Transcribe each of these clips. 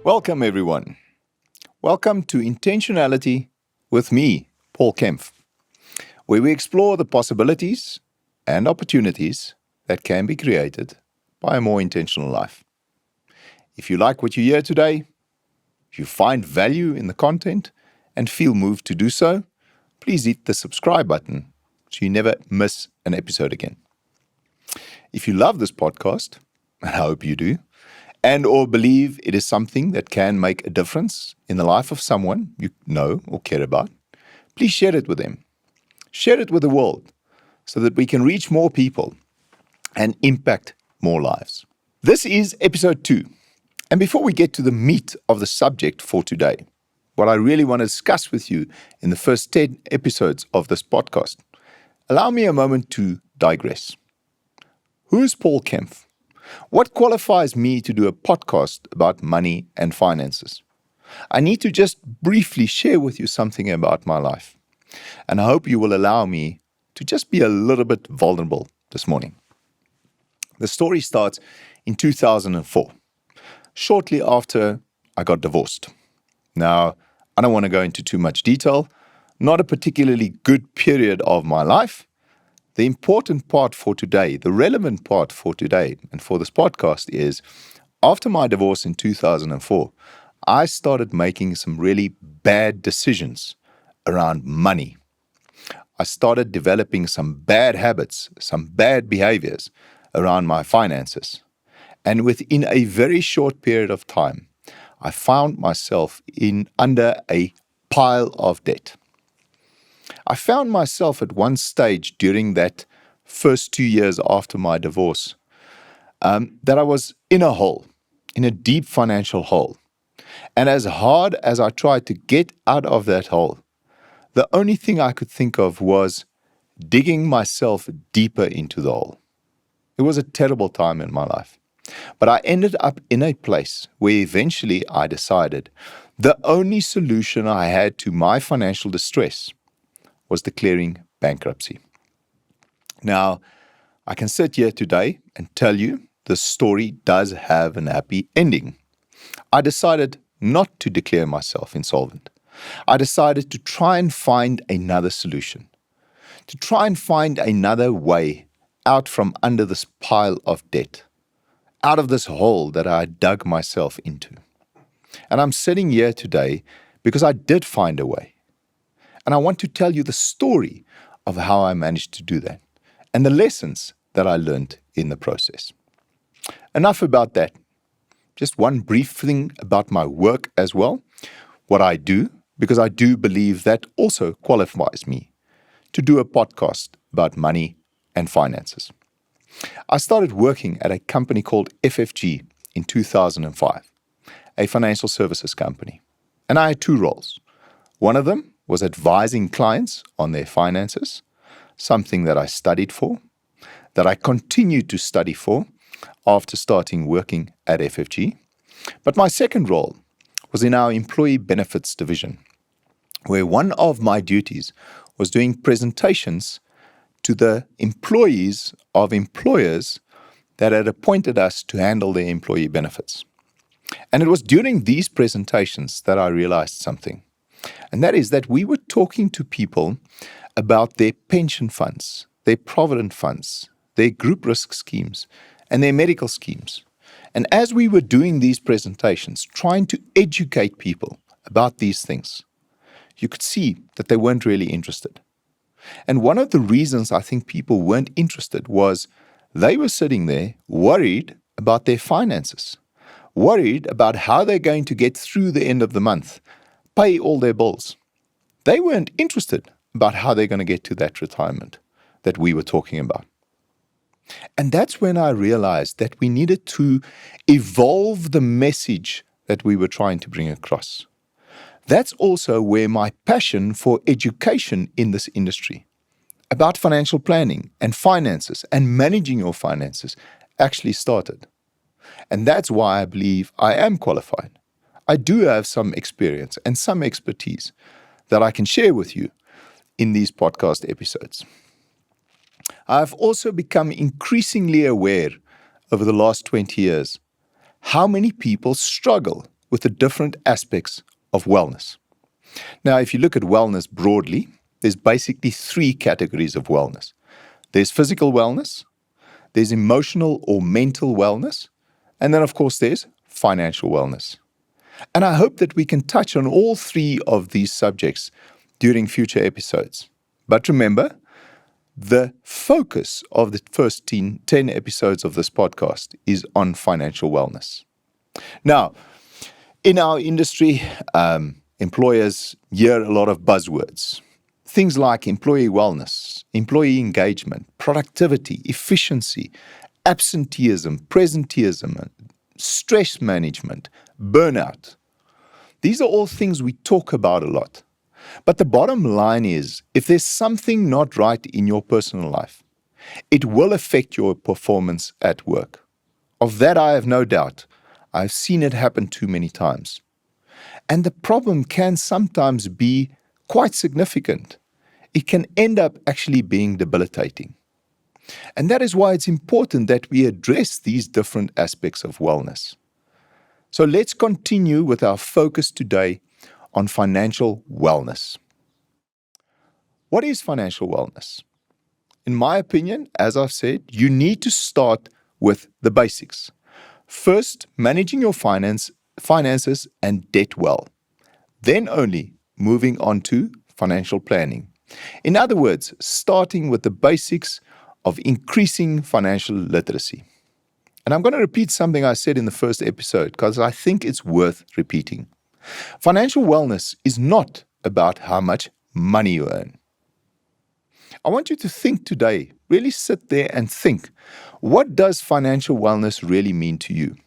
Welcome, everyone. Welcome to Intentionality with me, Paul Kempf, where we explore the possibilities and opportunities that can be created by a more intentional life. If you like what you hear today, if you find value in the content and feel moved to do so, please hit the subscribe button so you never miss an episode again. If you love this podcast, and I hope you do, and or believe it is something that can make a difference in the life of someone you know or care about, please share it with them. Share it with the world so that we can reach more people and impact more lives. This is episode 2. And before we get to the meat of the subject for today, what I really want to discuss with you in the first 10 episodes of this podcast, allow me a moment to digress. Who is Paul Kempf? What qualifies me to do a podcast about money and finances? I need to just briefly share with you something about my life. And I hope you will allow me to just be a little bit vulnerable this morning. The story starts in 2004, shortly after I got divorced. Now, I don't want to go into too much detail, not a particularly good period of my life. The important part for today, the relevant part for today and for this podcast is, after my divorce in 2004, I started making some really bad decisions around money. I started developing some bad habits, some bad behaviors around my finances. And within a very short period of time, I found myself under a pile of debt. I found myself at one stage during that first 2 years after my divorce, that I was in a hole, in a deep financial hole. And as hard as I tried to get out of that hole, the only thing I could think of was digging myself deeper into the hole. It was a terrible time in my life. But I ended up in a place where eventually I decided the only solution I had to my financial distress was declaring bankruptcy. Now, I can sit here today and tell you the story does have an happy ending. I decided not to declare myself insolvent. I decided to try and find another solution, to try and find another way out from under this pile of debt, out of this hole that I dug myself into. And I'm sitting here today because I did find a way. And I want to tell you the story of how I managed to do that and the lessons that I learned in the process. Enough about that. Just one brief thing about my work as well, what I do, because I do believe that also qualifies me to do a podcast about money and finances. I started working at a company called FFG in 2005, a financial services company. And I had 2 roles. One of them was advising clients on their finances, something that I studied for, that I continued to study for after starting working at FFG. But my second role was in our employee benefits division, where one of my duties was doing presentations to the employees of employers that had appointed us to handle their employee benefits. And it was during these presentations that I realized something. And that is that we were talking to people about their pension funds, their provident funds, their group risk schemes, and their medical schemes. And as we were doing these presentations, trying to educate people about these things, you could see that they weren't really interested. And one of the reasons I think people weren't interested was they were sitting there worried about their finances, worried about how they're going to get through the end of the month, pay all their bills. They weren't interested about how they're going to get to that retirement that we were talking about. And that's when I realized that we needed to evolve the message that we were trying to bring across. That's also where my passion for education in this industry, about financial planning and finances and managing your finances, actually started. And that's why I believe I am qualified. I do have some experience and some expertise that I can share with you in these podcast episodes. I have also become increasingly aware over the last 20 years how many people struggle with the different aspects of wellness. Now, if you look at wellness broadly, there's basically three categories of wellness. There's physical wellness, there's emotional or mental wellness, and then, of course, there's financial wellness. And I hope that we can touch on all three of these subjects during future episodes. But remember, the focus of the first 10 episodes of this podcast is on financial wellness. Now, in our industry, employers hear a lot of buzzwords. Things like employee wellness, employee engagement, productivity, efficiency, absenteeism, presenteeism, stress management, burnout. These are all things we talk about a lot. But the bottom line is, if there's something not right in your personal life, it will affect your performance at work. Of that I have no doubt. I've seen it happen too many times. And the problem can sometimes be quite significant. It can end up actually being debilitating. And that is why it's important that we address these different aspects of wellness. So let's continue with our focus today on financial wellness. What is financial wellness? In my opinion, as I've said, you need to start with the basics. First, managing your finances and debt well. Then only moving on to financial planning. In other words, starting with the basics of increasing financial literacy. And I'm going to repeat something I said in the first episode because I think it's worth repeating. Financial wellness is not about how much money you earn. I want you to think today, really sit there and think, what does financial wellness really mean to you?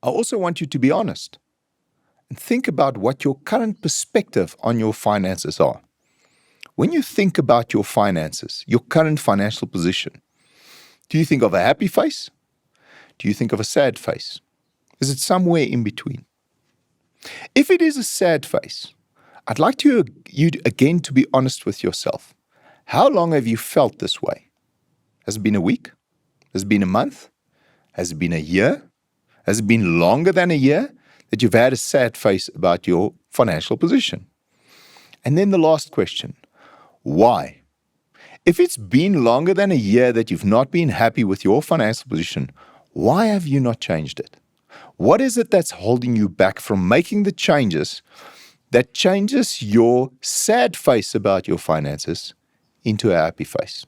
I also want you to be honest and think about what your current perspective on your finances are. When you think about your finances, your current financial position, do you think of a happy face? Do you think of a sad face? Is it somewhere in between? If it is a sad face, I'd like you again to be honest with yourself. How long have you felt this way? Has it been a week? Has it been a month? Has it been a year? Has it been longer than a year that you've had a sad face about your financial position? And then the last question, why? If it's been longer than a year that you've not been happy with your financial position, why have you not changed it? What is it that's holding you back from making the changes that changes your sad face about your finances into a happy face?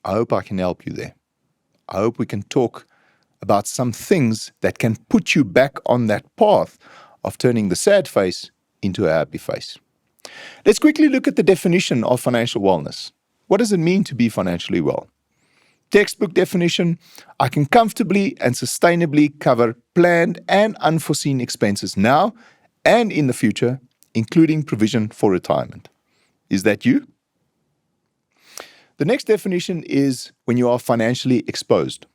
I hope I can help you there. I hope we can talk about some things that can put you back on that path of turning the sad face into a happy face. Let's quickly look at the definition of financial wellness. What does it mean to be financially well? Textbook definition, I can comfortably and sustainably cover planned and unforeseen expenses now and in the future, including provision for retirement. Is that you? The next definition is when you are financially exposed.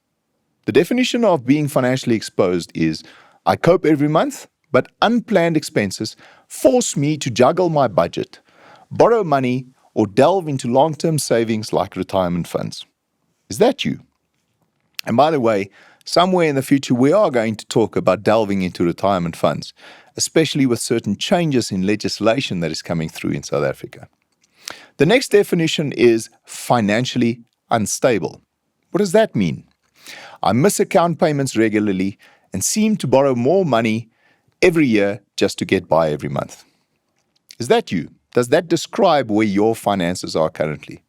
The definition of being financially exposed is I cope every month, but unplanned expenses force me to juggle my budget, borrow money, or delve into long-term savings like retirement funds. Is that you? And by the way, somewhere in the future, we are going to talk about delving into retirement funds, especially with certain changes in legislation that is coming through in South Africa. The next definition is financially unstable. What does that mean? I miss account payments regularly and seem to borrow more money every year just to get by every month. Is that you? Does that describe where your finances are currently?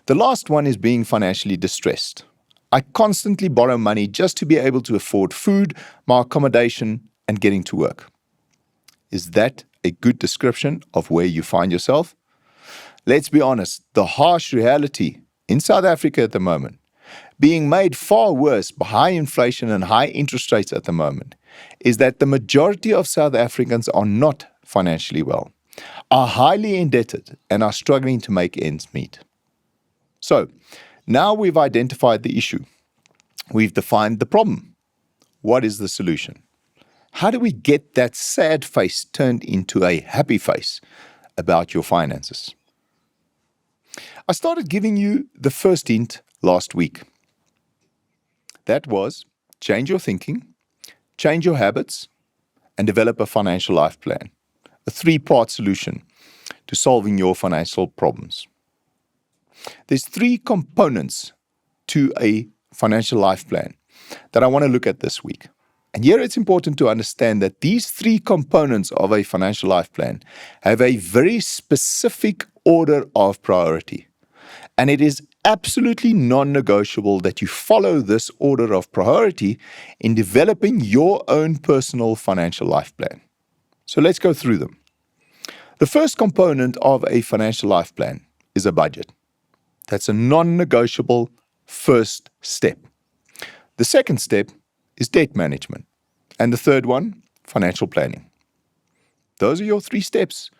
The last one is being financially distressed. I constantly borrow money just to be able to afford food, my accommodation, and getting to work. Is that a good description of where you find yourself? Let's be honest, the harsh reality in South Africa at the moment, being made far worse by high inflation and high interest rates at the moment, is that the majority of South Africans are not financially well, are highly indebted, and are struggling to make ends meet. So, now we've identified the issue. We've defined the problem. What is the solution? How do we get that sad face turned into a happy face? about your finances. I started giving you the first hint last week. That was change your thinking, change your habits, and develop a financial life plan, a 3-part solution to solving your financial problems. There's 3 components to a financial life plan that I want to look at this week. And here it's important to understand that these 3 components of a financial life plan have a very specific order of priority. And it is absolutely non-negotiable that you follow this order of priority in developing your own personal financial life plan. So let's go through them. The first component of a financial life plan is a budget. That's a non-negotiable first step. The second step is debt management. And the third one, financial planning. Those are your 3 steps.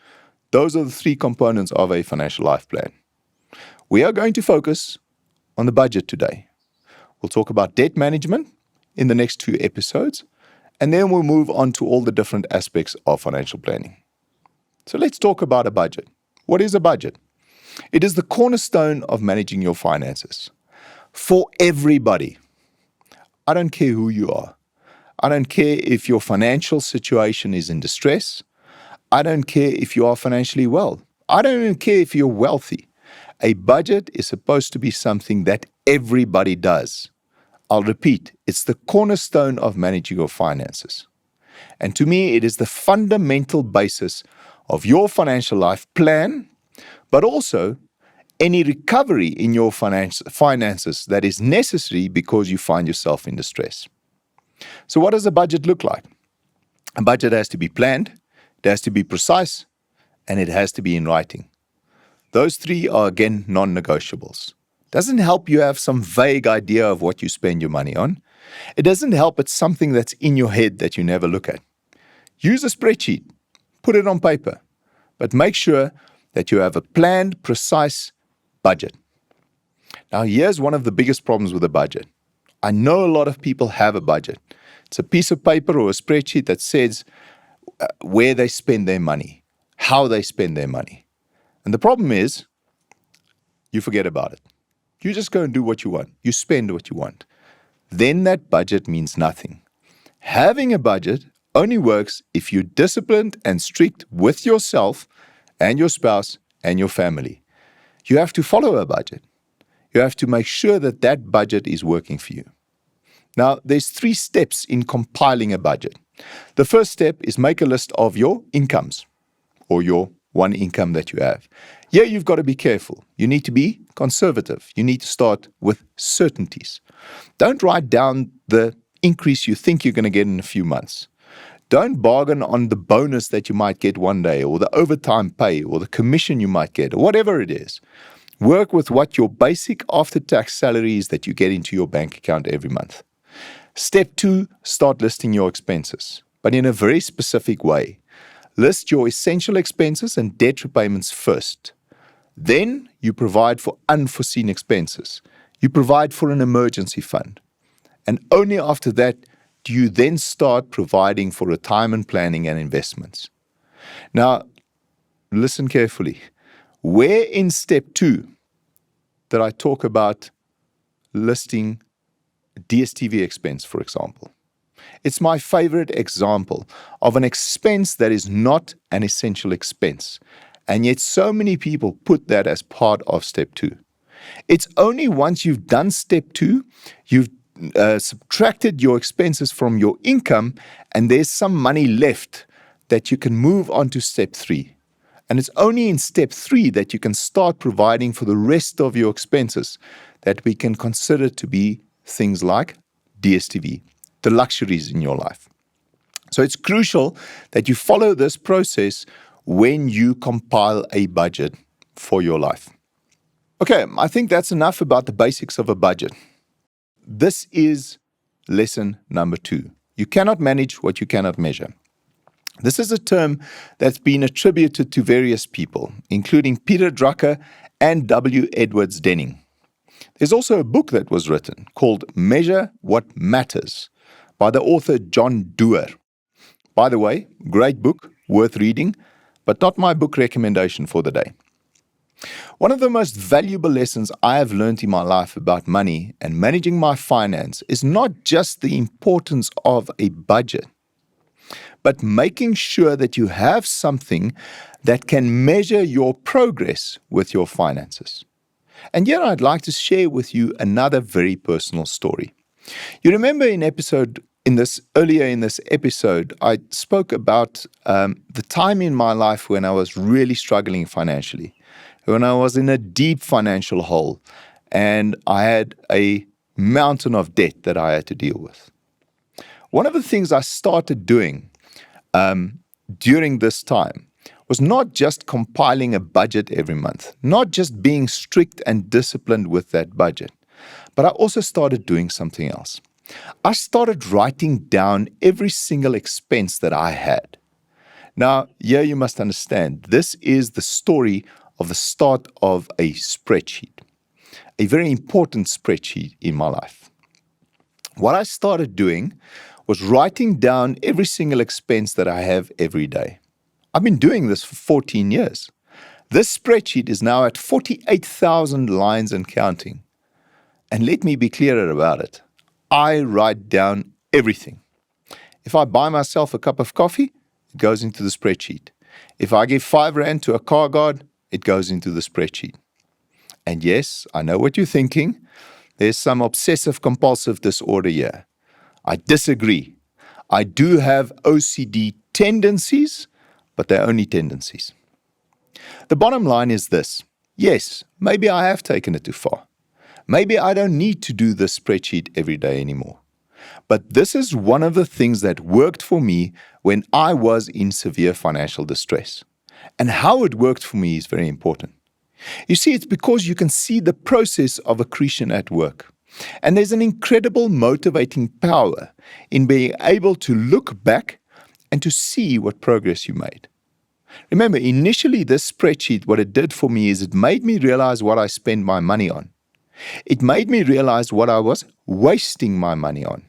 Those are the 3 components of a financial life plan. We are going to focus on the budget today. We'll talk about debt management in the next 2 episodes, and then we'll move on to all the different aspects of financial planning. So let's talk about a budget. What is a budget? It is the cornerstone of managing your finances for everybody. I don't care who you are. I don't care if your financial situation is in distress. I don't care if you are financially well. I don't even care if you're wealthy. A budget is supposed to be something that everybody does. I'll repeat, it's the cornerstone of managing your finances. And to me, it is the fundamental basis of your financial life plan, but also any recovery in your finances that is necessary because you find yourself in distress. So what does a budget look like? A budget has to be planned, it has to be precise, and it has to be in writing. Those 3 are, again, non-negotiables. Doesn't help you have some vague idea of what you spend your money on. It doesn't help it's something that's in your head that you never look at. Use a spreadsheet. Put it on paper. But make sure that you have a planned, precise budget. Now, here's one of the biggest problems with a budget. I know a lot of people have a budget. It's a piece of paper or a spreadsheet that says where they spend their money, how they spend their money. And the problem is, you forget about it. You just go and do what you want. You spend what you want. Then that budget means nothing. Having a budget only works if you're disciplined and strict with yourself and your spouse and your family. You have to follow a budget. You have to make sure that that budget is working for you. Now, there's 3 steps in compiling a budget. The first step is make a list of your incomes or your one income that you have. Here, you've got to be careful. You need to be conservative. You need to start with certainties. Don't write down the increase you think you're going to get in a few months. Don't bargain on the bonus that you might get one day, or the overtime pay, or the commission you might get, or whatever it is. Work with what your basic after-tax salary is that you get into your bank account every month. Step 2, start listing your expenses, but in a very specific way. List your essential expenses and debt repayments first. Then you provide for unforeseen expenses. You provide for an emergency fund. And only after that do you then start providing for retirement planning and investments. Now, listen carefully. Where in step 2 did I talk about listing DSTV expense, for example? It's my favorite example of an expense that is not an essential expense. And yet so many people put that as part of step 2. It's only once you've done step 2, you've subtracted your expenses from your income, and there's some money left that you can move on to step 3. And it's only in step 3 that you can start providing for the rest of your expenses that we can consider to be things like DSTV, the luxuries in your life. So it's crucial that you follow this process when you compile a budget for your life. Okay, I think that's enough about the basics of a budget. This is lesson number 2. You cannot manage what you cannot measure. This is a term that's been attributed to various people, including Peter Drucker and W. Edwards Denning. There's also a book that was written called Measure What Matters by the author John Doerr. By the way, great book, worth reading. but not my book recommendation for the day. One of the most valuable lessons I have learned in my life about money and managing my finance is not just the importance of a budget, but making sure that you have something that can measure your progress with your finances. And here I'd like to share with you another very personal story. You remember earlier in this episode, I spoke about the time in my life when I was really struggling financially, when I was in a deep financial hole and I had a mountain of debt that I had to deal with. One of the things I started doing during this time was not just compiling a budget every month, not just being strict and disciplined with that budget, but I also started doing something else. I started writing down every single expense that I had. Now, here you must understand, this is the story of the start of a spreadsheet, a very important spreadsheet in my life. What I started doing was writing down every single expense that I have every day. I've been doing this for 14 years. This spreadsheet is now at 48,000 lines and counting. And let me be clearer about it. I write down everything. If I buy myself a cup of coffee, it goes into the spreadsheet. If I give 5 Rand to a car guard, it goes into the spreadsheet. And yes, I know what you're thinking. There's some obsessive compulsive disorder here. I disagree. I do have OCD tendencies, but they're only tendencies. The bottom line is this. Yes, maybe I have taken it too far. Maybe I don't need to do this spreadsheet every day anymore. But this is one of the things that worked for me when I was in severe financial distress. And how it worked for me is very important. You see, it's because you can see the process of accretion at work. And there's an incredible motivating power in being able to look back and to see what progress you made. Remember, initially this spreadsheet, what it did for me is it made me realize what I spend my money on. It made me realize what I was wasting my money on.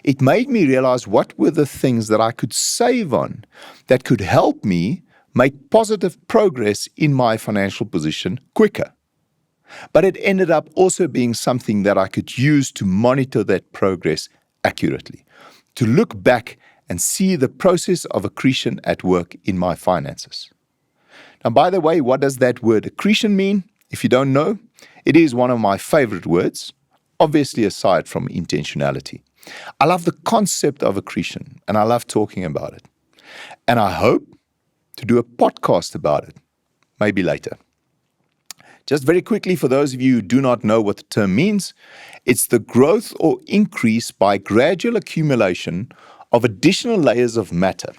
It made me realize what were the things that I could save on that could help me make positive progress in my financial position quicker. But it ended up also being something that I could use to monitor that progress accurately, to look back and see the process of accretion at work in my finances. Now, by the way, what does that word accretion mean? If you don't know, it is one of my favorite words, obviously aside from intentionality. I love the concept of accretion and I love talking about it. And I hope to do a podcast about it, maybe later. Just very quickly, for those of you who do not know what the term means, it's the growth or increase by gradual accumulation of additional layers of matter.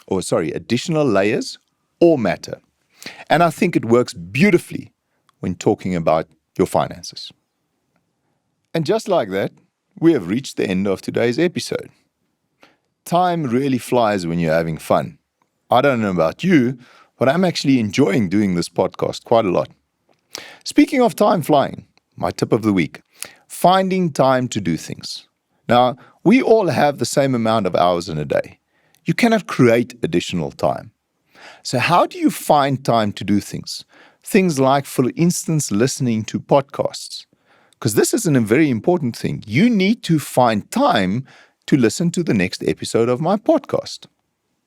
Additional layers or matter. And I think it works beautifully when talking about your finances. And just like that, we have reached the end of today's episode. Time really flies when you're having fun. I don't know about you, but I'm actually enjoying doing this podcast quite a lot. Speaking of time flying, my tip of the week, finding time to do things. Now, we all have the same amount of hours in a day. You cannot create additional time. So how do you find time to do things? Things like, for instance, listening to podcasts. Because this is a very important thing. You need to find time to listen to the next episode of my podcast.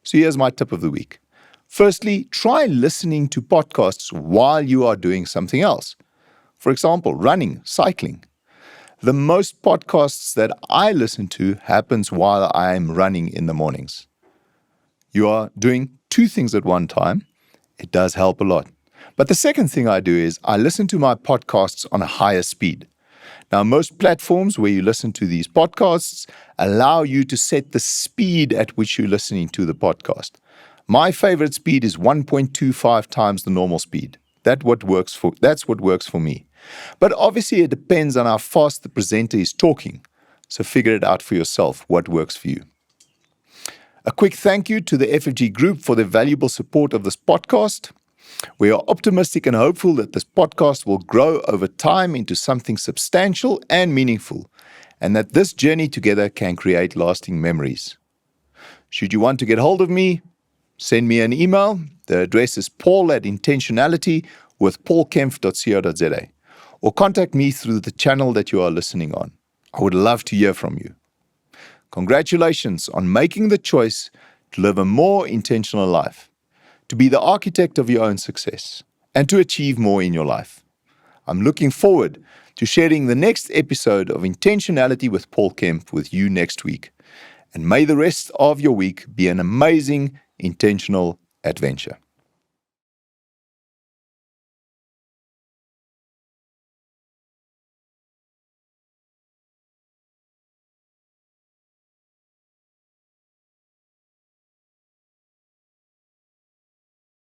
So here's my tip of the week. Firstly, try listening to podcasts while you are doing something else. For example, running, cycling. The most podcasts that I listen to happens while I'm running in the mornings. You are doing 2 things at one time. It does help a lot. But the second thing I do is I listen to my podcasts on a higher speed. Now, most platforms where you listen to these podcasts allow you to set the speed at which you're listening to the podcast. My favorite speed is 1.25 times the normal speed. That's what works for me. But obviously, it depends on how fast the presenter is talking. So figure it out for yourself, what works for you. A quick thank you to the FFG Group for their valuable support of this podcast. We are optimistic and hopeful that this podcast will grow over time into something substantial and meaningful, and that this journey together can create lasting memories. Should you want to get hold of me, Send me an email. The address is paul@intentionality.paulkempf.co.za, or contact me through the channel that you are listening on. I would love to hear from you. Congratulations on making the choice to live a more intentional life, to be the architect of your own success, and to achieve more in your life. I'm looking forward to sharing the next episode of Intentionality with Paul Kempf with you next week. And may the rest of your week be an amazing, intentional adventure.